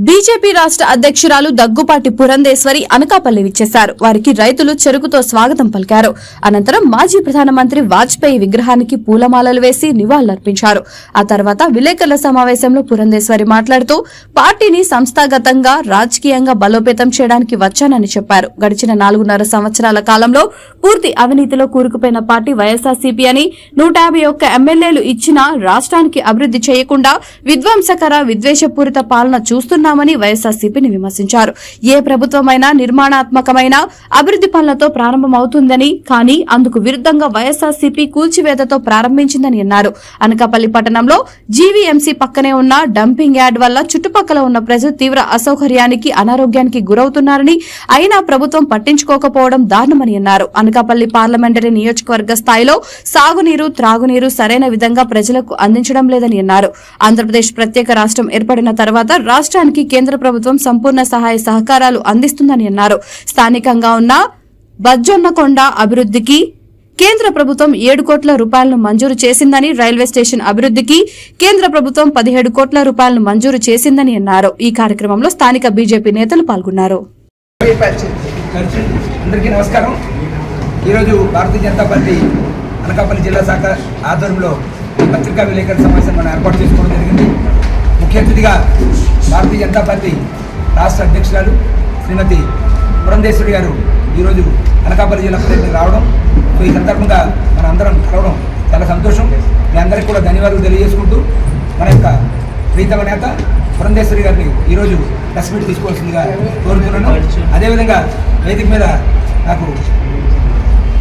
BJP రాష్ట్ర అధ్యక్షురాలు దగ్గుపాటి పురంధేశ్వరి అనకాపల్లి విచ్చేశారు. వారికి రైతులు చెరుకుతో స్వాగతం పలికారు. అనంతరం మాజీ ప్రధానమంత్రి వాజ్పేయి విగ్రహానికి పూలమాలలు వేసి నివాళులర్పించారు. ఆ తర్వాత విలేకరుల సమావేశంలో పురంధేశ్వరి మాట్లాడుతూ పార్టీని సంస్థాగతంగా రాజకీయంగా బలోపేతం చేయడానికి వచ్చానని చెప్పారు. గడిచిన 4.5 సంవత్సరాల కాలంలో పూర్తి అవినీతిలో కూరుకుపోయిన పార్టీ వైఎస్ఆర్సీపీ అని 151 ఎమ్మెల్యేలు ఇచ్చినా రాష్ట్రానికి అభివృద్ధి చేయకుండా విధ్వంసకర విద్వేషపూరిత పాలన చూస్తున్నామని వైఎస్ఆర్సీపీని విమర్శించారు. ఏ ప్రభుత్వమైనా నిర్మాణాత్మకమైన అభివృద్ధి పనులతో ప్రారంభమవుతుందని, కానీ అందుకు విరుద్ధంగా వైఎస్ఆర్సీపీ కూల్చివేతతో ప్రారంభించిందని అన్నారు. అనకాపల్లి పట్టణంలో జీవీఎంసీ పక్కనే ఉన్న డంపింగ్ యార్డ్ వల్ల చుట్టుపక్కల ఉన్న ప్రజలు తీవ్ర అసౌకర్యానికి, అనారోగ్యానికి గురవుతున్నారని, అయినా ప్రభుత్వం పట్టించుకోకపోవడం దారుణమని అన్నారు. అనకాపల్లి పార్లమెంటరీ నియోజకవర్గ స్థాయిలో సాగునీరు, త్రాగునీరు సరైన విధంగా ప్రజలకు అందించడం లేదని అన్నారు. ఆంధ్రప్రదేశ్ ప్రత్యేక రాష్ట్రం ఏర్పడిన తర్వాత రాష్ట్రానికి కేంద్ర ప్రభుత్వం సంపూర్ణ సహాయ సహకారాలు అందిస్తుందని అన్నారు. స్థానికంగా ఉన్న బజ్జొన్నకొండ అభివృద్ధికి కేంద్ర ప్రభుత్వం 7 కోట్ల రూపాయలను మంజూరు చేసిందని, రైల్వే స్టేషన్ అభివృద్ధికి కేంద్ర ప్రభుత్వం 17 కోట్ల రూపాయలను మంజూరు చేసిందని అన్నారు. ఈ కార్యక్రమంలో స్థానిక బీజేపీ నేతలు పాల్గొన్నారు. అందరికీ నమస్కారం. ఈరోజు భారతీయ జనతా పార్టీ అనకాపల్లి జిల్లా శాఖ ఆధ్వర్యంలో పత్రికా విలేకరుల సమావేశం మనం ఏర్పాటు చేసుకోవడం జరిగింది. ముఖ్య అతిథిగా భారతీయ జనతా పార్టీ రాష్ట్ర అధ్యక్షురాలు శ్రీమతి పురంధేశ్వరి గారు ఈరోజు అనకాపల్లి జిల్లా పర్యటనకు రావడం, సో ఈ సందర్భంగా మన అందరం కలవడం చాలా సంతోషం. మీ అందరికీ కూడా ధన్యవాదాలు తెలియజేసుకుంటూ మన యొక్క ప్రీతమ నేత పురంధేశ్వరి గారిని ఈరోజు ప్రెస్ మీట్ తీసుకోవాల్సిందిగా కోరుతున్నాను. అదేవిధంగా వేదిక మీద నాకు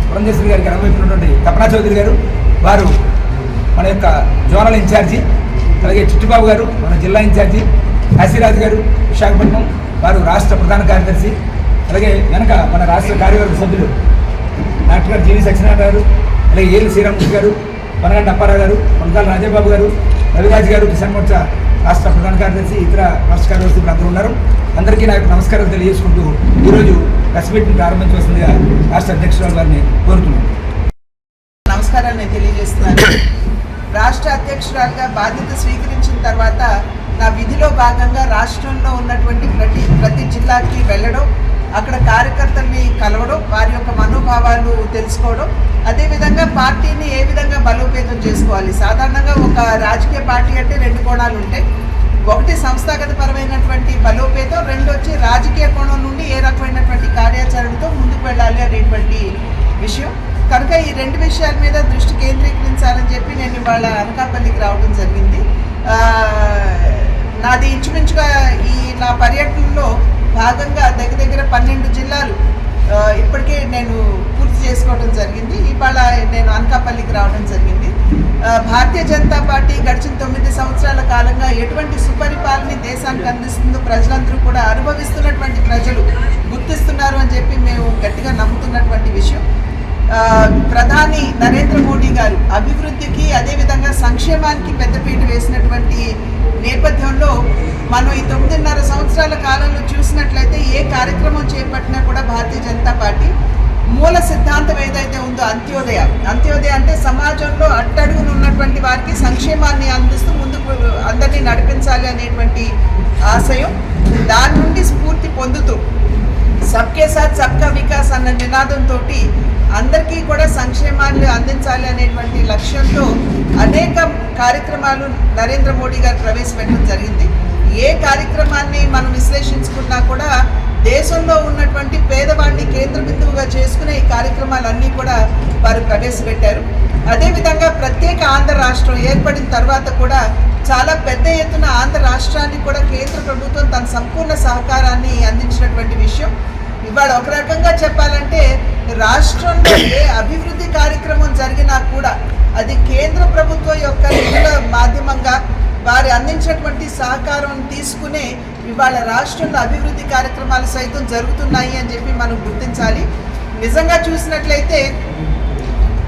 పురంధేశ్వరి గారికి అనుభవించినటువంటి తపనా చౌదరి గారు, వారు మన యొక్క జోనల్ ఇన్ఛార్జి, అలాగే చిట్టుబాబు గారు మన జిల్లా ఇన్ఛార్జి, కాశీరాజు గారు విశాఖపట్నం, వారు రాష్ట్ర ప్రధాన కార్యదర్శి, అలాగే వెనక మన రాష్ట్ర కార్యవర్గ సభ్యులు డాక్టర్ గారు జీవి సత్యనారాయణ గారు, అలాగే ఏలు శ్రీరామకృష్ణ గారు, వనగంట అప్పారావు గారు, కొనకాల రాజబాబు గారు, రవిరాజు గారు, కిసాన్ మోర్చా రాష్ట్ర ప్రధాన కార్యదర్శి, ఇతర రాష్ట్ర కార్యదర్శులు అందరూ ఉన్నారు. అందరికీ నాకు నమస్కారాలు తెలియజేసుకుంటూ ఈరోజు ప్రెస్ మీట్ని ప్రారంభించవలసిందిగా రాష్ట్ర అధ్యక్షురాలు గారిని కోరుతున్నాను. నమస్కారాలు నేను తెలియజేస్తున్నాను. రాష్ట్ర అధ్యక్షురాలుగా బాధ్యత స్వీకరించిన తర్వాత నా విధిలో భాగంగా రాష్ట్రంలో ఉన్నటువంటి ప్రతి జిల్లాకి వెళ్ళడం, అక్కడ కార్యకర్తల్ని కలవడం, వారి యొక్క మనోభావాలు తెలుసుకోవడం, అదేవిధంగా పార్టీని ఏ విధంగా బలోపేతం చేసుకోవాలి. సాధారణంగా ఒక రాజకీయ పార్టీ అంటే 2 కోణాలు ఉంటాయి. ఒకటి సంస్థాగత పరమైనటువంటి బలోపేతం, 2 వచ్చి రాజకీయ కోణం నుండి ఏ రకమైనటువంటి కార్యాచరణతో ముందుకు వెళ్ళాలి అనేటువంటి విషయం. కనుక ఈ 2 విషయాల మీద దృష్టి కేంద్రీకరించాలని చెప్పి నేను ఇవాళ అనకాపల్లికి రావడం జరిగింది. నాది ఇంచుమించుగా ఈ నా పర్యటనలో భాగంగా దగ్గర 12 జిల్లాలు ఇప్పటికే నేను పూర్తి చేసుకోవడం జరిగింది. ఇవాళ నేను అనకాపల్లికి రావడం జరిగింది. భారతీయ జనతా పార్టీ గడిచిన 9 సంవత్సరాల కాలంగా ఎటువంటి సుపరిపాలన దేశానికి అందిస్తుందో ప్రజలందరూ కూడా అనుభవిస్తున్నటువంటి ప్రజలు గుర్తిస్తున్నారు అని చెప్పి మేము గట్టిగా నమ్ముతున్నటువంటి విషయం. ప్రధాని నరేంద్ర మోడీ గారు అభివృద్ధికి, అదేవిధంగా సంక్షేమానికి పెద్దపీట వేసినటువంటి నేపథ్యంలో మనం ఈ 9.5 సంవత్సరాల కాలంలో చూసినట్లయితే ఏ కార్యక్రమం చేపట్టినా కూడా భారతీయ జనతా పార్టీ మూల సిద్ధాంతం ఏదైతే ఉందో అంత్యోదయ అంటే సమాజంలో అట్టడుగున ఉన్నటువంటి వారికి సంక్షేమాన్ని అందిస్తూ ముందుకు అందరినీ నడిపించాలి అనేటువంటి ఆశయం, దాని నుండి స్ఫూర్తి పొందుతూ సబ్కే సాత్ సబ్కా వికాస్ అన్న నినాదంతో అందరికీ కూడా సంక్షేమాన్ని అందించాలి అనేటువంటి లక్ష్యంతో అనేక కార్యక్రమాలు నరేంద్ర మోడీ గారు ప్రవేశపెట్టడం జరిగింది. ఏ కార్యక్రమాన్ని మనం విశ్లేషించుకున్నా కూడా దేశంలో ఉన్నటువంటి పేదవాడిని కేంద్ర బిందువుగా చేసుకునే ఈ కార్యక్రమాలన్నీ కూడా వారు ప్రవేశపెట్టారు. అదేవిధంగా ప్రత్యేక ఆంధ్ర రాష్ట్రం ఏర్పడిన తర్వాత కూడా చాలా పెద్ద ఎత్తున ఆంధ్ర రాష్ట్రానికి కూడా కేంద్ర ప్రభుత్వం తన సంపూర్ణ సహకారాన్ని అందించినటువంటి విషయం. ఇవాళ ఒక రకంగా చెప్పాలంటే రాష్ట్రంలో ఏ అభివృద్ధి కార్యక్రమం జరిగినా కూడా అది కేంద్ర ప్రభుత్వం యొక్క నిధుల మాధ్యమంగా వారు అందించినటువంటి సహకారం తీసుకునే ఇవాళ రాష్ట్రంలో అభివృద్ధి కార్యక్రమాలు సైతం జరుగుతున్నాయి అని చెప్పి మనం గుర్తించాలి. నిజంగా చూసినట్లయితే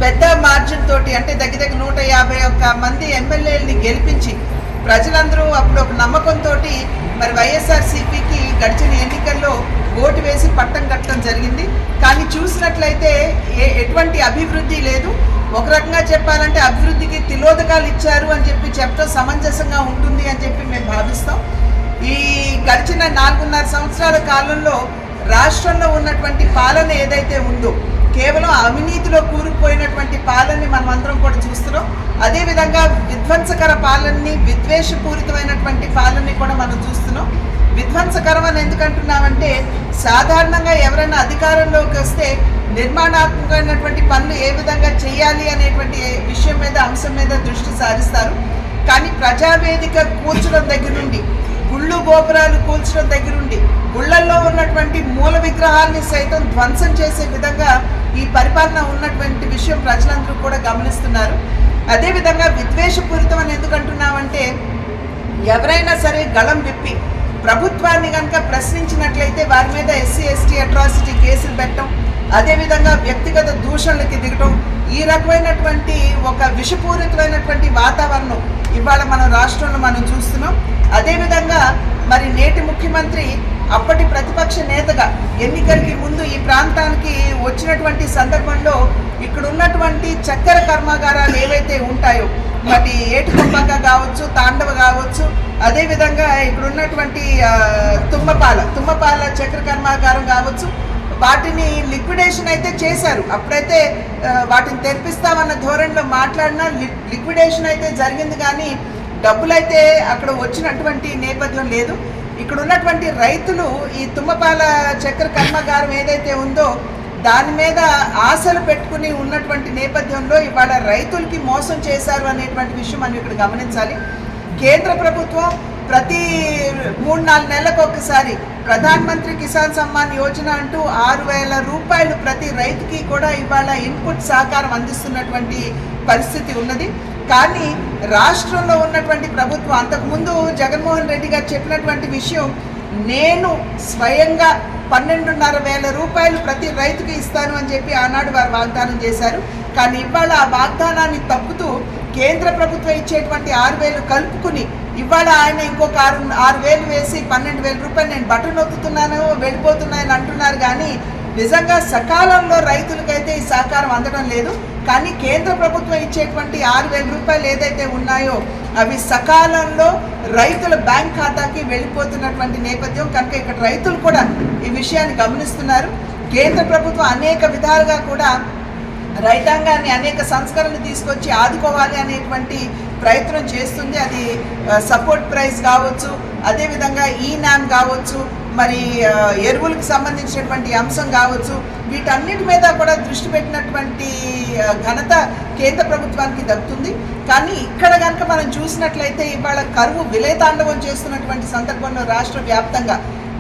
పెద్ద మార్జిన్ తోటి అంటే దగ్గర 151 మంది ఎమ్మెల్యేలని గెలిపించి ప్రజలందరూ అప్పుడు ఒక నమ్మకంతో మరి వైఎస్ఆర్సీపీకి గడిచిన ఎన్నికల్లో ఓటు వేసి పట్టం కట్టడం జరిగింది. కానీ చూసినట్లయితే ఎటువంటి అభివృద్ధి లేదు. ఒక రకంగా చెప్పాలంటే అభివృద్ధికి తిలోదకాలు ఇచ్చారు అని చెప్పి చెప్పడం సమంజసంగా ఉంటుంది అని చెప్పి మేము భావిస్తాం. ఈ గడిచిన 4.5 సంవత్సరాల కాలంలో రాష్ట్రంలో ఉన్నటువంటి పాలన ఏదైతే ఉందో కేవలం అవినీతిలో కూరుకుపోయినటువంటి పాలనని మనం అందరం కూడా చూస్తున్నాం. అదేవిధంగా విధ్వంసకర పాలనని, విద్వేషపూరితమైనటువంటి పాలనని కూడా మనం చూస్తున్నాం. విధ్వంసకరం అని ఎందుకంటున్నామంటే సాధారణంగా ఎవరైనా అధికారంలోకి వస్తే నిర్మాణాత్మకమైనటువంటి పనులు ఏ విధంగా చేయాలి అనేటువంటి విషయం మీద, అంశం మీద దృష్టి సారిస్తారు. కానీ ప్రజావేదిక కూల్చడం దగ్గర నుండి, గుళ్ళు గోపురాలు కూల్చడం దగ్గర నుండి, గుళ్ళల్లో ఉన్నటువంటి మూల విగ్రహాలని సైతం ధ్వంసం చేసే విధంగా ఈ పరిపాలన ఉన్నటువంటి విషయం ప్రజలందరూ కూడా గమనిస్తున్నారు. అదేవిధంగా విద్వేషపూరితం అని ఎందుకంటున్నామంటే ఎవరైనా సరే గళం విప్పి ప్రభుత్వాన్ని కనుక ప్రశ్నించినట్లయితే వారి మీద ఎస్సీ ఎస్టీ అట్రాసిటీ కేసులు పెట్టడం, అదేవిధంగా వ్యక్తిగత దూషణలకి దిగటం, ఈ రకమైనటువంటి ఒక విషపూరితమైనటువంటి వాతావరణం ఇవాళ మన రాష్ట్రంలో మనం చూస్తున్నాం. అదేవిధంగా మరి నేటి ముఖ్యమంత్రి అప్పటి ప్రతిపక్ష నేతగా ఎన్నికలకి ముందు ఈ ప్రాంతానికి వచ్చినటువంటి సందర్భంలో ఇక్కడ ఉన్నటువంటి చక్కెర కర్మాగారాలు ఏవైతే ఉంటాయో, మరి ఏటుకొంపక కావచ్చు, తాండవ కావచ్చు, అదేవిధంగా ఇక్కడ ఉన్నటువంటి తుమ్మపాల చక్కెర కర్మాగారం కావచ్చు, వాటిని లిక్విడేషన్ అయితే చేశారు. అప్పుడైతే వాటిని తెరిపిస్తామన్న ధోరణిలో మాట్లాడినా లిక్విడేషన్ అయితే జరిగింది, కానీ డబ్బులైతే అక్కడ వచ్చినటువంటి నేపథ్యం లేదు. ఇక్కడ ఉన్నటువంటి రైతులు ఈ తుమ్మపాల చక్కెర కర్మాగారం ఏదైతే ఉందో దాని మీద ఆశలు పెట్టుకుని ఉన్నటువంటి నేపథ్యంలో ఇవాళ రైతులకి మోసం చేశారు అనేటువంటి విషయం మనం ఇక్కడ గమనించాలి. కేంద్ర ప్రభుత్వం ప్రతి 3-4 నెలలకు ఒకసారి ప్రధాన్ మంత్రి కిసాన్ సమ్మాన్ యోజన అంటూ 6,000 రూపాయలు ప్రతి రైతుకి కూడా ఇవాళ ఇన్పుట్ సహకారం అందిస్తున్నటువంటి పరిస్థితి ఉన్నది. కానీ రాష్ట్రంలో ఉన్నటువంటి ప్రభుత్వం అంతకుముందు జగన్మోహన్ రెడ్డి గారు చెప్పినటువంటి విషయం, నేను స్వయంగా 12,500 రూపాయలు ప్రతి రైతుకి ఇస్తాను అని చెప్పి ఆనాడు వారు వాగ్దానం చేశారు. కానీ ఇవాళ ఆ వాగ్దానాన్ని తప్పుతూ కేంద్ర ప్రభుత్వం ఇచ్చేటువంటి 6,000 కలుపుకుని ఇవాళ ఆయన ఇంకొక 6,000 వేసి 12,000 రూపాయలు నేను బటన్ నొక్కుతున్నాను వెళ్ళిపోతున్నాయని అంటున్నారు. కానీ నిజంగా సకాలంలో రైతులకైతే ఈ సహకారం అందడం లేదు. కానీ కేంద్ర ప్రభుత్వం ఇచ్చేటువంటి 6,000 రూపాయలు ఏదైతే ఉన్నాయో అవి సకాలంలో రైతుల బ్యాంక్ ఖాతాకి వెళ్ళిపోతున్నటువంటి నేపథ్యం కనుక ఇక్కడ రైతులు కూడా ఈ విషయాన్ని గమనిస్తున్నారు. కేంద్ర ప్రభుత్వం అనేక విధాలుగా కూడా రైతాంగాన్ని అనేక సంస్కరణలు తీసుకొచ్చి ఆదుకోవాలి అనేటువంటి ప్రయత్నం చేస్తుంది. అది సపోర్ట్ ప్రైస్ కావచ్చు, అదేవిధంగా ఈనామ్ కావచ్చు, మరి ఎరువులకు సంబంధించినటువంటి అంశం కావచ్చు, వీటన్నిటి మీద కూడా దృష్టి పెట్టినటువంటి ఘనత కేంద్ర ప్రభుత్వానికి దక్కుతుంది. కానీ ఇక్కడ కనుక మనం చూసినట్లయితే ఇవాళ కరువు విలయతాండవం చేస్తున్నటువంటి సందర్భంలో రాష్ట్ర వ్యాప్తంగా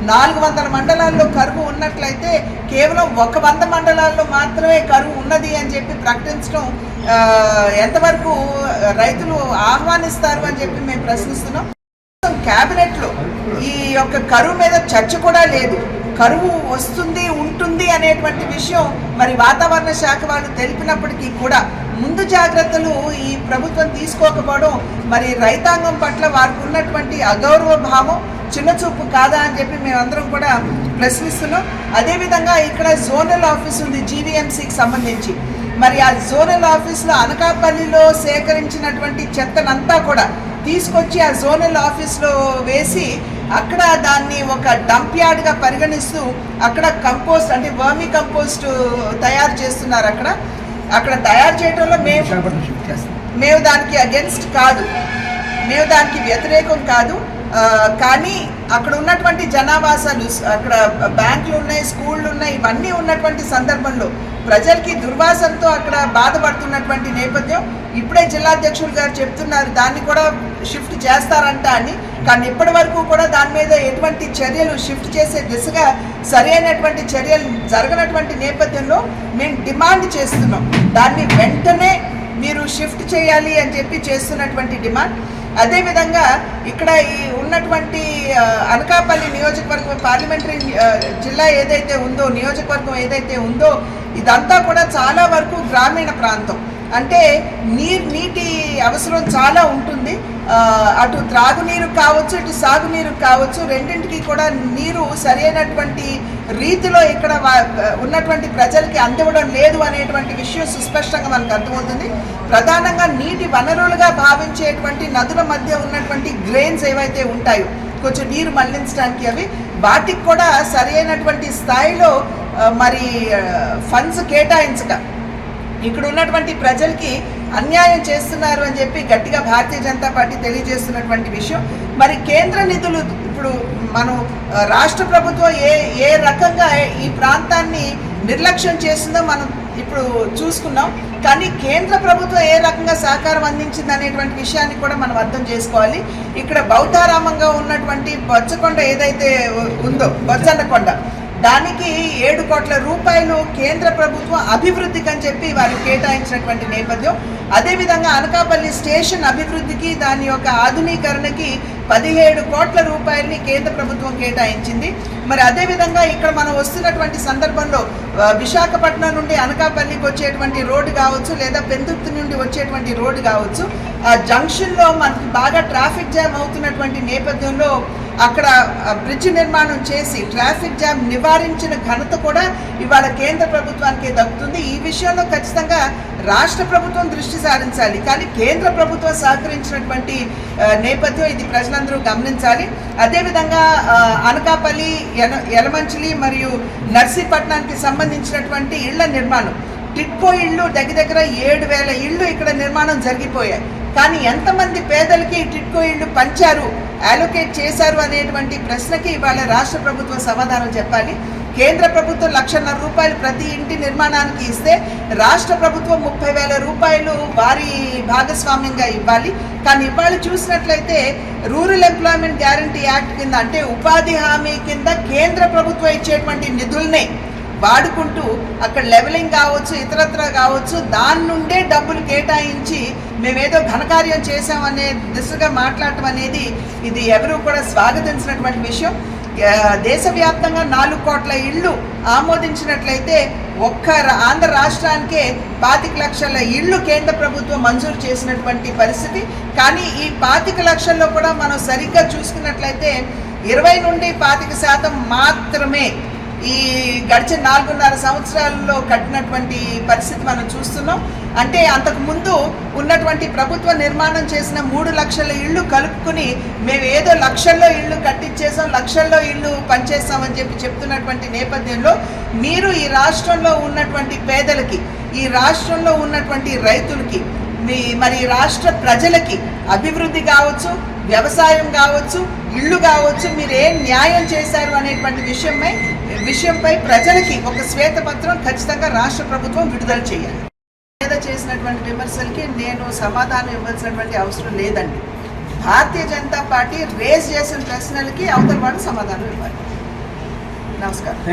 400 మండలాల్లో కరువు ఉన్నట్లయితే కేవలం 100 మండలాల్లో మాత్రమే కరువు ఉన్నది అని చెప్పి ప్రకటించడం ఎంతవరకు రైతులు ఆహ్వానిస్తారు అని చెప్పి మేము ప్రశ్నిస్తున్నాం. క్యాబినెట్లో ఈ యొక్క కరువు మీద చర్చ కూడా లేదు. కరువు వస్తుంది, ఉంటుంది అనేటువంటి విషయం మరి వాతావరణ శాఖ వాళ్ళు తెలిపినప్పటికీ కూడా ముందు జాగ్రత్తలు ఈ ప్రభుత్వం తీసుకోకపోవడం మరి రైతాంగం పట్ల వారికి ఉన్నటువంటి అగౌరవ భావం, చిన్నచూపు కాదా అని చెప్పి మేమందరం కూడా ప్రశ్నిస్తున్నాం. అదేవిధంగా ఇక్కడ జోనల్ ఆఫీస్ ఉంది జీవీఎంసీకి సంబంధించి. మరి ఆ జోనల్ ఆఫీస్లో అనకాపల్లిలో సేకరించినటువంటి చెత్తనంతా కూడా తీసుకొచ్చి ఆ జోనల్ ఆఫీస్లో వేసి అక్కడ దాన్ని ఒక డంప్ యార్డ్గా పరిగణిస్తూ అక్కడ కంపోస్ట్ అంటే వర్మీ కంపోస్ట్ తయారు చేస్తున్నారు. అక్కడ తయారు చేయడంలో మేము దానికి అగెన్స్ట్ కాదు, మేము దానికి వ్యతిరేకం కాదు. కానీ అక్కడ ఉన్నటువంటి జనావాసాలు, అక్కడ బ్యాంకులు ఉన్నాయి, స్కూళ్ళు ఉన్నాయి, ఇవన్నీ ఉన్నటువంటి సందర్భంలో ప్రజలకి దుర్వాసనతో అక్కడ బాధపడుతున్నటువంటి నేపథ్యం. ఇప్పుడే జిల్లాధ్యక్షులు గారు చెప్తున్నారు దాన్ని కూడా షిఫ్ట్ చేస్తారంట అని. కానీ ఇప్పటి వరకు కూడా దాని మీద ఎటువంటి చర్యలు షిఫ్ట్ చేసే దిశగా సరైనటువంటి చర్యలు జరగనటువంటి నేపథ్యంలో మేము డిమాండ్ చేస్తున్నాం, దాన్ని వెంటనే మీరు షిఫ్ట్ చేయాలి అని చెప్పి చేస్తున్నటువంటి డిమాండ్. అదేవిధంగా ఇక్కడ ఈ ఉన్నటువంటి అనకాపల్లి నియోజకవర్గం పార్లమెంటరీ జిల్లా ఏదైతే ఉందో, నియోజకవర్గం ఏదైతే ఉందో, ఇదంతా కూడా చాలా వరకు గ్రామీణ ప్రాంతం. అంటే నీటి అవసరం చాలా ఉంటుంది. అటు త్రాగునీరు కావచ్చు, ఇటు సాగునీరు కావచ్చు, రెండింటికి కూడా నీరు సరైనటువంటి రీతిలో ఇక్కడ ఉన్నటువంటి ప్రజలకి అందివ్వడం లేదు అనేటువంటి విషయం సుస్పష్టంగా మనకు అర్థమవుతుంది. ప్రధానంగా నీటి వనరులుగా భావించేటువంటి నదుల మధ్య ఉన్నటువంటి గ్రెయిన్స్ ఏవైతే ఉంటాయో కొంచెం నీరు మళ్లించడానికి అవి వాటికి కూడా సరైనటువంటి స్థాయిలో మరి ఫండ్స్ కేటాయించక ఇక్కడ ఉన్నటువంటి ప్రజలకి అన్యాయం చేస్తున్నారు అని చెప్పి గట్టిగా భారతీయ జనతా పార్టీ తెలియజేస్తున్నటువంటి విషయం. మరి కేంద్ర నిధులు ఇప్పుడు మనం రాష్ట్ర ప్రభుత్వం ఏ రకంగా ఈ ప్రాంతాన్ని నిర్లక్ష్యం చేస్తుందో మనం ఇప్పుడు చూసుకున్నాం. కానీ కేంద్ర ప్రభుత్వం ఏ రకంగా సహకారం అందించింది అనేటువంటి విషయాన్ని కూడా మనం అర్థం చేసుకోవాలి. ఇక్కడ బౌద్ధారామంగా ఉన్నటువంటి బొజ్జకొండ ఏదైతే ఉందో బొజ్జన్నకొండ దానికి 7 కోట్ల రూపాయలు కేంద్ర ప్రభుత్వం అభివృద్ధికి అని చెప్పి వారు కేటాయించినటువంటి నేపథ్యం. అదేవిధంగా అనకాపల్లి స్టేషన్ అభివృద్ధికి దాని యొక్క ఆధునీకరణకి 17 కోట్ల రూపాయలని కేంద్ర ప్రభుత్వం కేటాయించింది. మరి అదేవిధంగా ఇక్కడ మనం వస్తున్నటువంటి సందర్భంలో విశాఖపట్నం నుండి అనకాపల్లికి వచ్చేటువంటి రోడ్డు కావచ్చు, లేదా పెందుర్తి నుండి వచ్చేటువంటి రోడ్డు కావచ్చు, ఆ జంక్షన్లో మనకి బాగా ట్రాఫిక్ జామ్ అవుతున్నటువంటి నేపథ్యంలో అక్కడ బ్రిడ్జ్ నిర్మాణం చేసి ట్రాఫిక్ జామ్ నివారించిన ఘనత కూడా ఇవాళ కేంద్ర ప్రభుత్వానికి దక్కుతుంది. ఈ విషయంలో ఖచ్చితంగా రాష్ట్ర ప్రభుత్వం దృష్టి సారించాలి. కానీ కేంద్ర ప్రభుత్వం సహకరించినటువంటి నేపథ్యం ఇది ప్రజలందరూ గమనించాలి. అదేవిధంగా అనకాపల్లి, యలమంచిలి మరియు నర్సీపట్నానికి సంబంధించినటువంటి ఇళ్ల నిర్మాణం, టిట్కో ఇళ్ళు దగ్గర 7,000 ఇళ్ళు ఇక్కడ నిర్మాణం జరిగిపోయాయి. కానీ ఎంతమంది పేదలకి టిట్కో ఇళ్ళు పంచారు, అలొకేట్ చేశారు అనేటువంటి ప్రశ్నకి ఇవాళ రాష్ట్ర ప్రభుత్వం సమాధానం చెప్పాలి. కేంద్ర ప్రభుత్వం 1,50,000 రూపాయలు ప్రతి ఇంటి నిర్మాణానికి ఇస్తే రాష్ట్ర ప్రభుత్వం 30,000 రూపాయలు వారి భాగస్వామ్యంగా ఇవ్వాలి. కానీ ఇవాళ చూసినట్లయితే రూరల్ ఎంప్లాయ్మెంట్ గ్యారంటీ యాక్ట్ కింద, అంటే ఉపాధి హామీ కింద కేంద్ర ప్రభుత్వం ఇచ్చేటువంటి నిధుల్నే వాడుకుంటూ అక్కడ లెవెలింగ్ కావచ్చు, ఇతరత్ర కావచ్చు, దాని నుండే డబ్బులు కేటాయించి మేమేదో ఘనకార్యం చేశామనే దిశగా మాట్లాడటం అనేది ఇది ఎవరూ కూడా స్వాగతించినటువంటి విషయం. దేశవ్యాప్తంగా 4 కోట్ల ఇళ్ళు ఆమోదించినట్లయితే ఒక్క ఆంధ్ర రాష్ట్రానికే 25 లక్షల ఇళ్ళు కేంద్ర ప్రభుత్వం మంజూరు చేసినటువంటి పరిస్థితి. కానీ ఈ 25 లక్షల్లో కూడా మనం సరిగ్గా చూసుకున్నట్లయితే 20 నుండి 25% మాత్రమే ఈ గడిచిన 4.5 సంవత్సరాల్లో కట్టినటువంటి పరిస్థితి మనం చూస్తున్నాం. అంటే అంతకు ముందు ఉన్నటువంటి ప్రభుత్వ నిర్మాణం చేసిన 3 లక్షల ఇళ్ళు కలుపుకుని మేము ఏదో లక్షల్లో ఇళ్ళు కట్టించేసాం, లక్షల్లో ఇళ్ళు పనిచేస్తామని చెప్తున్నటువంటి నేపథ్యంలో మీరు ఈ రాష్ట్రంలో ఉన్నటువంటి పేదలకి, ఈ రాష్ట్రంలో ఉన్నటువంటి రైతులకి, మరి రాష్ట్ర ప్రజలకి అభివృద్ధి కావచ్చు, వ్యవసాయం కావచ్చు, ఇళ్ళు కావచ్చు, మీరు ఏం న్యాయం చేశారు అనేటువంటి విషయంపై ప్రజలకి ఒక శ్వేతపత్రం ఖచ్చితంగా రాష్ట్ర ప్రభుత్వం విడుదల చేయాలి. మీద చేసినటువంటి విమర్శలకి నేను సమాధానం ఇవ్వాల్సినటువంటి అవసరం లేదండి. భారతీయ జనతా పార్టీ రేజ్ చేసిన ప్రశ్నలకి అవతల వాళ్ళు సమాధానం ఇవ్వాలి. నమస్కారం.